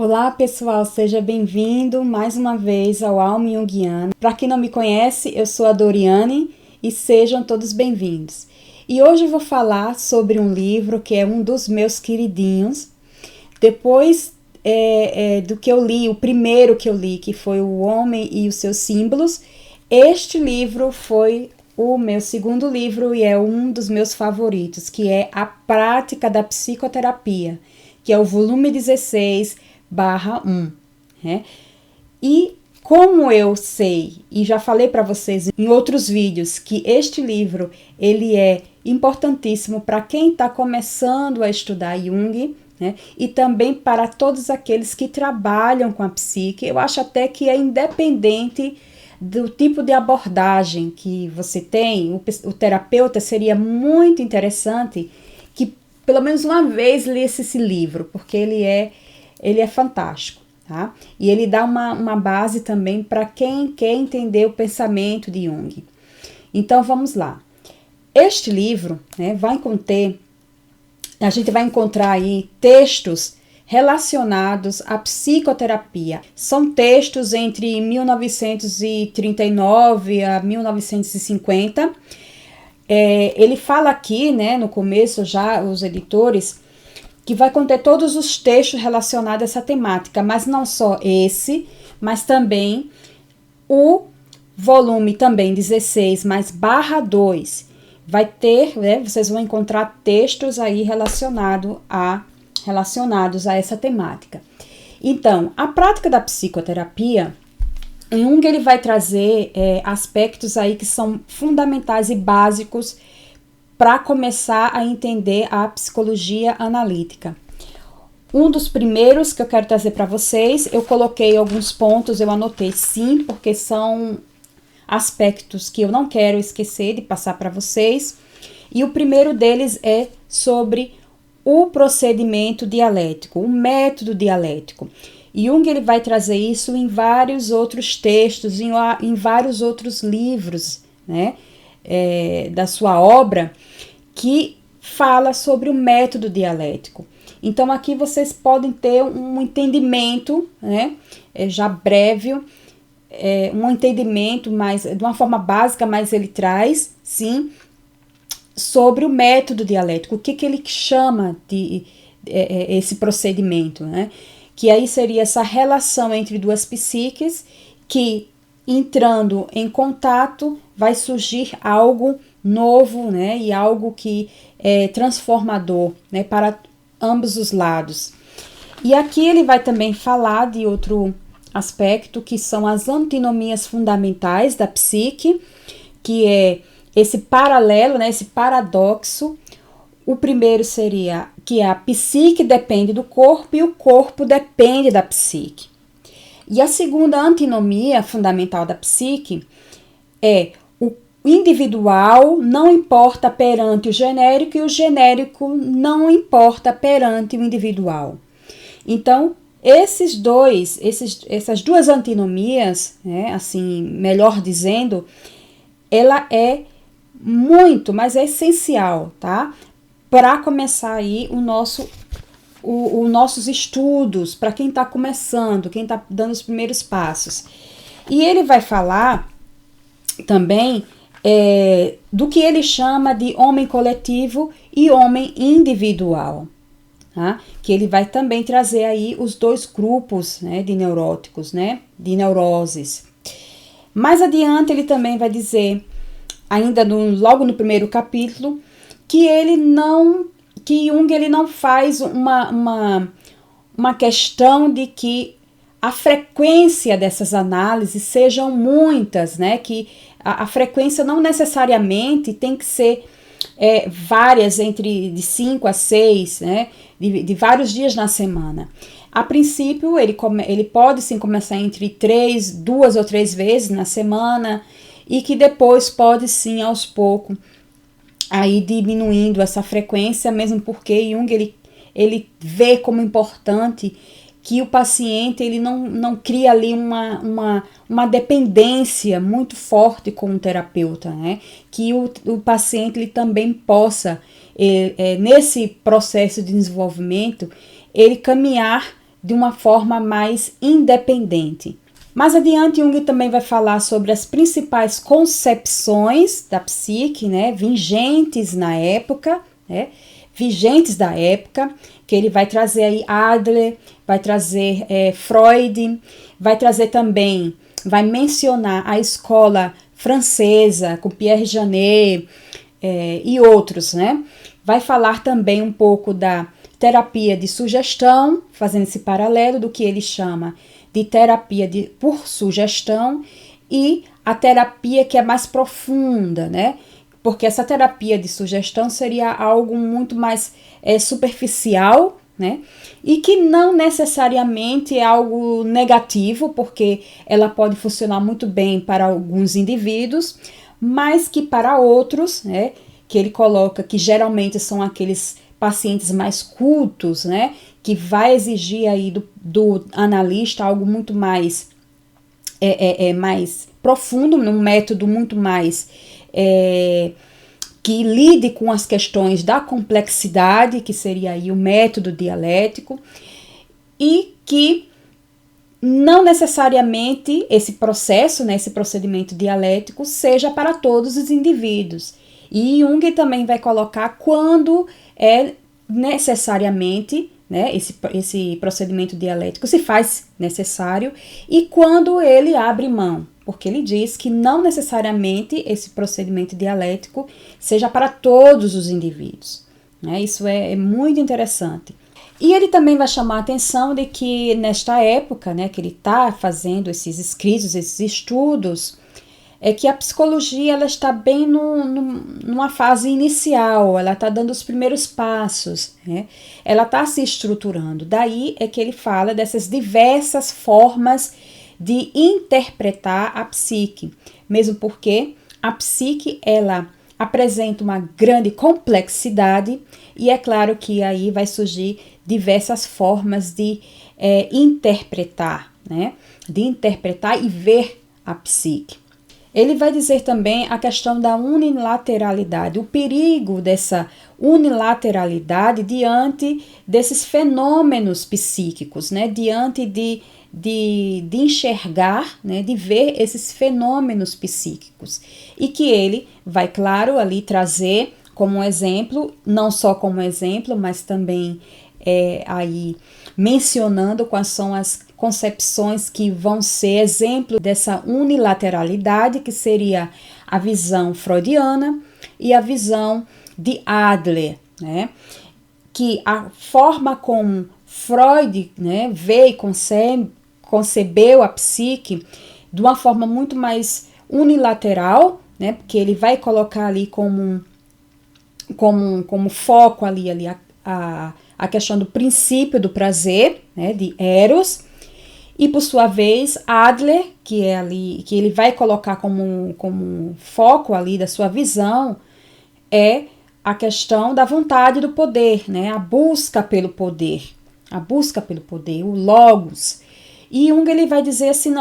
Olá pessoal, seja bem-vindo mais uma vez ao Alma Junguiana. Para quem não me conhece, eu sou a Doriane e sejam todos bem-vindos. E hoje eu vou falar sobre um livro que é um dos meus queridinhos. Depois do que eu li, o primeiro que eu li, que foi O Homem e os Seus Símbolos, este livro foi o meu segundo livro e é um dos meus favoritos, que é A Prática da Psicoterapia, que é o volume 16/1, né? E como eu sei, e já falei para vocês em outros vídeos, que este livro ele é importantíssimo para quem está começando a estudar Jung, né? E também para todos aqueles que trabalham com a psique. Eu acho até que é independente do tipo de abordagem que você tem, o terapeuta seria muito interessante que pelo menos uma vez lesse esse livro, porque ele é fantástico, tá? E ele dá uma base também para quem quer entender o pensamento de Jung. Então vamos lá. Este livro, né, a gente vai encontrar aí textos relacionados à psicoterapia. São textos entre 1939 a 1950. Ele fala aqui, né, no começo já, os editores, que vai conter todos os textos relacionados a essa temática, mas não só esse, mas também o volume também 16, mais /2, vai ter, né, vocês vão encontrar textos aí relacionados a essa temática. Então, a prática da psicoterapia, Jung ele vai trazer aspectos aí que são fundamentais e básicos para começar a entender a psicologia analítica. Um dos primeiros que eu quero trazer para vocês, eu coloquei alguns pontos, eu anotei sim, porque são aspectos que eu não quero esquecer de passar para vocês. E o primeiro deles é sobre o procedimento dialético, o método dialético. Jung ele vai trazer isso em vários outros textos, em vários outros livros, né, da sua obra, que fala sobre o método dialético. Então aqui vocês podem ter um entendimento, né, já prévio, um entendimento mais, de uma forma básica, mas ele traz, sim, sobre o método dialético, o que ele chama de esse procedimento, né? Que aí seria essa relação entre duas psiques que, entrando em contato, vai surgir algo novo, né? E algo que é transformador, né? Para ambos os lados. E aqui ele vai também falar de outro aspecto, que são as antinomias fundamentais da psique, que é esse paralelo, né, esse paradoxo. O primeiro seria que a psique depende do corpo e o corpo depende da psique. E a segunda antinomia fundamental da psique é o individual não importa perante o genérico e o genérico não importa perante o individual. Então, essas duas antinomias, né, assim, melhor dizendo, ela é muito, mas é essencial, tá? Para começar aí os nossos estudos, para quem está começando, quem está dando os primeiros passos. E ele vai falar também do que ele chama de homem coletivo e homem individual, tá? Que ele vai também trazer aí os dois grupos, né, de neuróticos, né, de neuroses. Mais adiante ele também vai dizer, ainda logo no primeiro capítulo, que Jung ele não faz uma questão de que a frequência dessas análises sejam muitas, né? Que a frequência não necessariamente tem que ser várias, de 5 a 6, né? De vários dias na semana. A princípio, ele pode sim começar entre 2 ou 3 vezes na semana, e que depois pode sim, aos poucos, aí diminuindo essa frequência, mesmo porque Jung ele vê como importante que o paciente ele não cria ali uma dependência muito forte com o terapeuta, né? Que o paciente ele também possa, nesse processo de desenvolvimento, ele caminhar de uma forma mais independente. Mais adiante, Jung também vai falar sobre as principais concepções da psique, né, vigentes na época, né, vigentes da época, que ele vai trazer aí Adler, vai trazer Freud, vai trazer também, vai mencionar a escola francesa, com Pierre Janet e outros, né? Vai falar também um pouco da terapia de sugestão, fazendo esse paralelo do que ele chama de terapia por sugestão e a terapia que é mais profunda, né? Porque essa terapia de sugestão seria algo muito mais superficial, né? E que não necessariamente é algo negativo, porque ela pode funcionar muito bem para alguns indivíduos, mas que para outros, né? Que ele coloca que geralmente são aqueles pacientes mais cultos, né? Que vai exigir aí do analista algo muito mais mais profundo, num método muito mais que lide com as questões da complexidade, que seria aí o método dialético, e que não necessariamente esse processo, né, esse procedimento dialético, seja para todos os indivíduos. E Jung também vai colocar quando é necessariamente, né, esse procedimento dialético se faz necessário e quando ele abre mão, porque ele diz que não necessariamente esse procedimento dialético seja para todos os indivíduos, né? Isso é muito interessante. E ele também vai chamar a atenção de que nesta época, né, que ele está fazendo esses escritos, esses estudos, é que a psicologia ela está bem numa fase inicial, ela está dando os primeiros passos, né? Ela está se estruturando. Daí é que ele fala dessas diversas formas de interpretar a psique, mesmo porque a psique ela apresenta uma grande complexidade e é claro que aí vai surgir diversas formas de interpretar, né? De interpretar e ver a psique. Ele vai dizer também a questão da unilateralidade, o perigo dessa unilateralidade diante desses fenômenos psíquicos, né? Diante de enxergar, né? De ver esses fenômenos psíquicos. E que ele vai, claro, ali trazer como exemplo, não só como exemplo, mas também aí mencionando quais são as concepções que vão ser exemplo dessa unilateralidade, que seria a visão freudiana e a visão de Adler, né? Que a forma como Freud, né, vê e concebeu a psique de uma forma muito mais unilateral, né? Porque ele vai colocar ali como foco ali a questão do princípio do prazer, né, de Eros, e por sua vez Adler, que ele vai colocar como foco ali da sua visão, é a questão da vontade do poder, né, a busca pelo poder, o logos. E Jung ele vai dizer assim,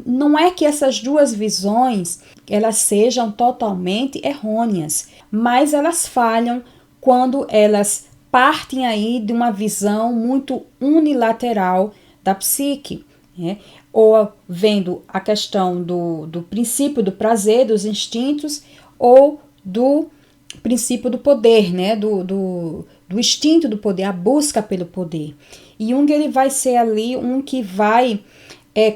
não é que essas duas visões elas sejam totalmente errôneas, mas elas falham quando elas partem aí de uma visão muito unilateral da psique, né? Ou vendo a questão do princípio do prazer, dos instintos, ou do princípio do poder, né? do instinto do poder, a busca pelo poder. E Jung ele vai ser ali um que vai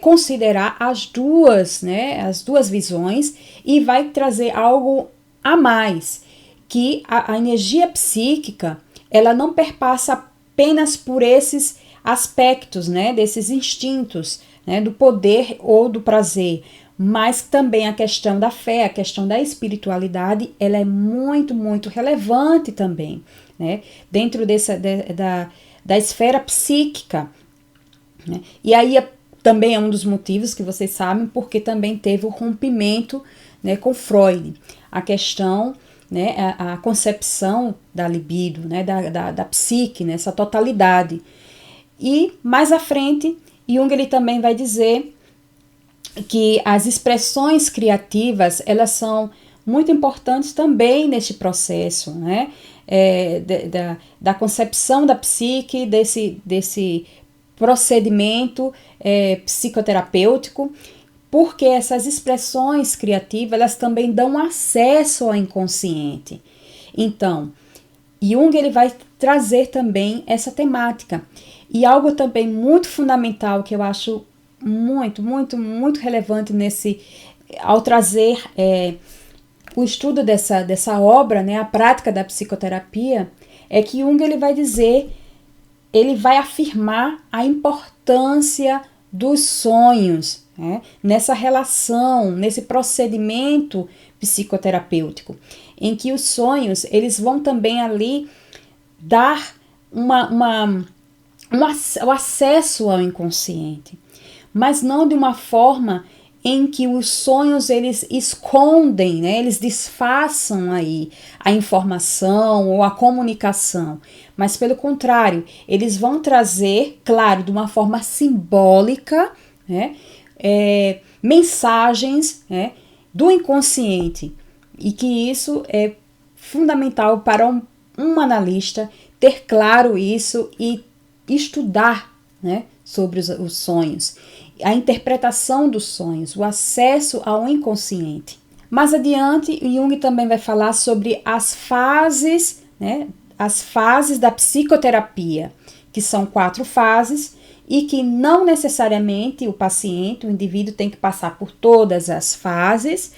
considerar as duas visões e vai trazer algo a mais, que a energia psíquica ela não perpassa apenas por esses aspectos, né, desses instintos, né, do poder ou do prazer, mas também a questão da fé, a questão da espiritualidade, ela é muito, muito relevante também, né, dentro da esfera psíquica, né, e aí também é um dos motivos que vocês sabem, porque também teve o rompimento, né, com Freud, a questão, né, a concepção da libido, né, da psique, né, essa totalidade. E mais à frente, Jung ele também vai dizer que as expressões criativas elas são muito importantes também neste processo, né, da concepção da psique, desse procedimento psicoterapêutico, porque essas expressões criativas, elas também dão acesso ao inconsciente. Então, Jung ele vai trazer também essa temática. E algo também muito fundamental que eu acho muito relevante ao trazer o estudo dessa obra, né, a prática da psicoterapia, é que Jung ele vai afirmar a importância dos sonhos, né, nessa relação, nesse procedimento psicoterapêutico, em que os sonhos eles vão também ali dar o acesso ao inconsciente, mas não de uma forma em que os sonhos eles escondem, né, eles disfarçam aí a informação ou a comunicação, mas pelo contrário, eles vão trazer, claro, de uma forma simbólica, né, mensagens, né, do inconsciente, e que isso é fundamental para um analista ter claro isso e estudar, né, sobre os sonhos, a interpretação dos sonhos, o acesso ao inconsciente. Mais adiante, Jung também vai falar sobre as fases, né, as fases da psicoterapia, que são 4 fases e que não necessariamente o paciente, o indivíduo tem que passar por todas as fases,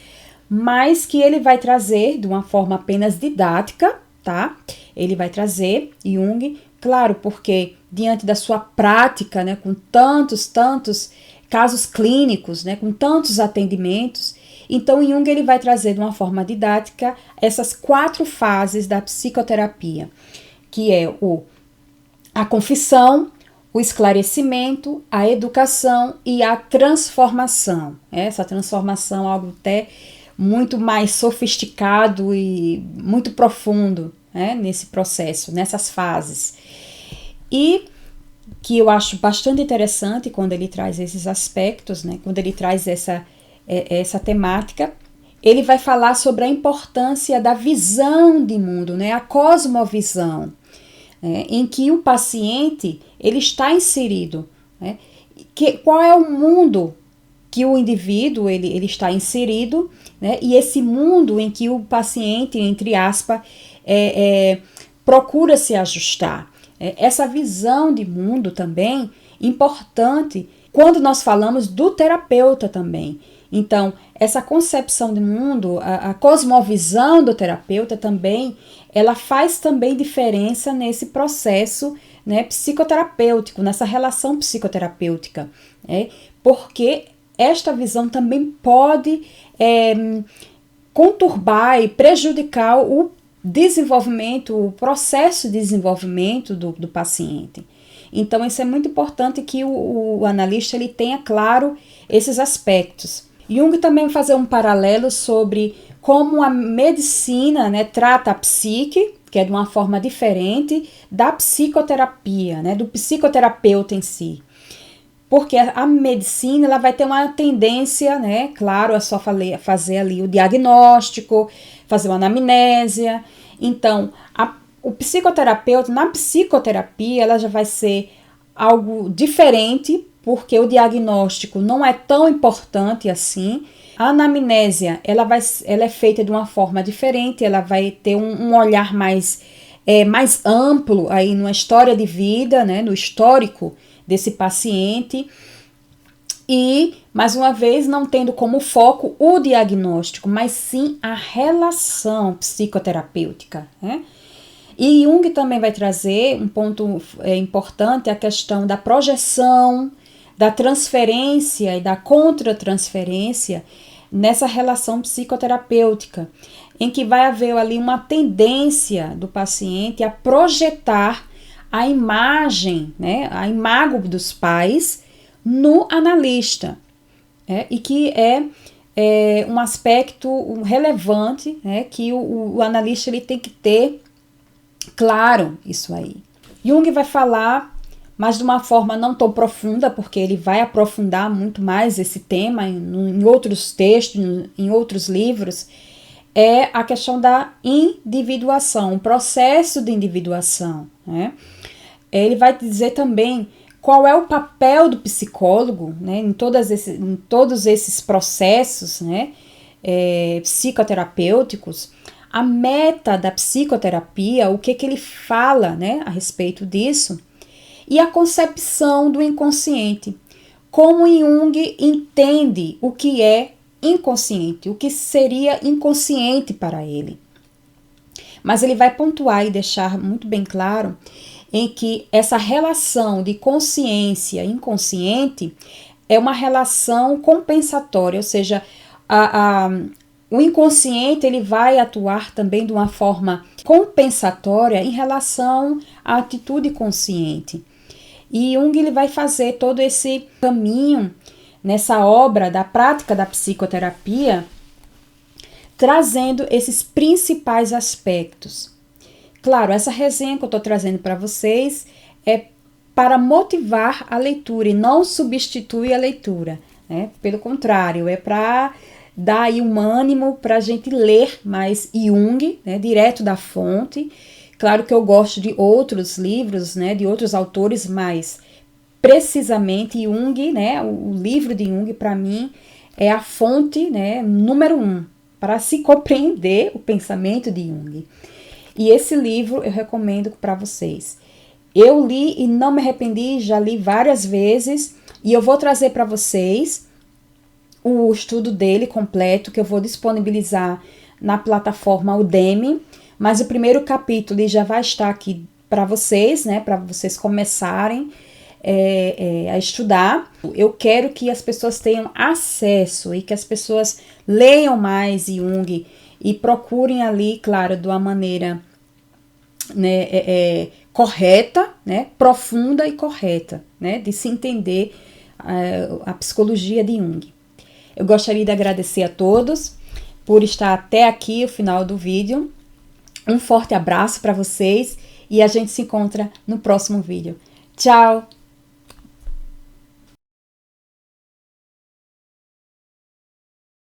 mas que ele vai trazer de uma forma apenas didática, tá? Ele vai trazer, Jung, claro, porque diante da sua prática, né, com tantos casos clínicos, né, com tantos atendimentos, então Jung ele vai trazer de uma forma didática essas 4 fases da psicoterapia, que é a confissão, o esclarecimento, a educação e a transformação. Essa transformação é algo até muito mais sofisticado e muito profundo, né, nesse processo, nessas fases. E que eu acho bastante interessante quando ele traz esses aspectos, né, quando ele traz essa temática, ele vai falar sobre a importância da visão de mundo, né, a cosmovisão, em que o paciente ele está inserido, né, qual é o mundo que o indivíduo ele está inserido, né, e esse mundo em que o paciente, entre aspas, procura se ajustar. Essa visão de mundo também importante quando nós falamos do terapeuta também. Então, essa concepção de mundo, a cosmovisão do terapeuta também, ela faz também diferença nesse processo, né, psicoterapêutico, nessa relação psicoterapêutica, né, porque esta visão também pode conturbar e prejudicar o desenvolvimento, o processo de desenvolvimento do paciente. Então, isso é muito importante que o analista ele tenha claro esses aspectos. Jung também vai fazer um paralelo sobre como a medicina, né, trata a psique, que é de uma forma diferente da psicoterapia, né, do psicoterapeuta em si. Porque a medicina ela vai ter uma tendência, né, claro, é só fazer ali o diagnóstico, fazer uma anamnésia. Então, o psicoterapeuta, na psicoterapia, ela já vai ser algo diferente, porque o diagnóstico não é tão importante assim. A anamnésia, ela é feita de uma forma diferente, ela vai ter um olhar mais amplo aí numa história de vida, né, no histórico desse paciente, e, mais uma vez, não tendo como foco o diagnóstico, mas sim a relação psicoterapêutica, né? E Jung também vai trazer um ponto importante, a questão da projeção, da transferência e da contratransferência nessa relação psicoterapêutica, em que vai haver ali uma tendência do paciente a projetar a imagem, né, a imago dos pais no analista, e que é um aspecto relevante, né, que o analista ele tem que ter claro isso aí. Jung vai falar, mas de uma forma não tão profunda, porque ele vai aprofundar muito mais esse tema em outros textos, em outros livros, é a questão da individuação, o processo de individuação, né? Ele vai dizer também qual é o papel do psicólogo, né, em todos esses processos, né, psicoterapêuticos, a meta da psicoterapia, o que ele fala, né, a respeito disso, e a concepção do inconsciente. Como Jung entende o que é inconsciente, o que seria inconsciente para ele. Mas ele vai pontuar e deixar muito bem claro em que essa relação de consciência e inconsciente é uma relação compensatória, ou seja, o inconsciente ele vai atuar também de uma forma compensatória em relação à atitude consciente. E Jung ele vai fazer todo esse caminho nessa obra da prática da psicoterapia, trazendo esses principais aspectos. Claro, essa resenha que eu estou trazendo para vocês é para motivar a leitura e não substitui a leitura, né? Pelo contrário, é para dar aí um ânimo para a gente ler mais Jung, né? Direto da fonte. Claro que eu gosto de outros livros, né? De outros autores, mas precisamente Jung, né? O livro de Jung, para mim, é a fonte, né? Número 1 para se compreender o pensamento de Jung. E esse livro eu recomendo para vocês. Eu li e não me arrependi, já li várias vezes, e eu vou trazer para vocês o estudo dele completo, que eu vou disponibilizar na plataforma Udemy, mas o primeiro capítulo já vai estar aqui para vocês, né, para vocês começarem a estudar. Eu quero que as pessoas tenham acesso e que as pessoas leiam mais Jung e procurem ali, claro, de uma maneira, né, correta, né, profunda e correta, né, de se entender a psicologia de Jung. Eu gostaria de agradecer a todos por estar até aqui, o final do vídeo. Um forte abraço para vocês e a gente se encontra no próximo vídeo. Tchau!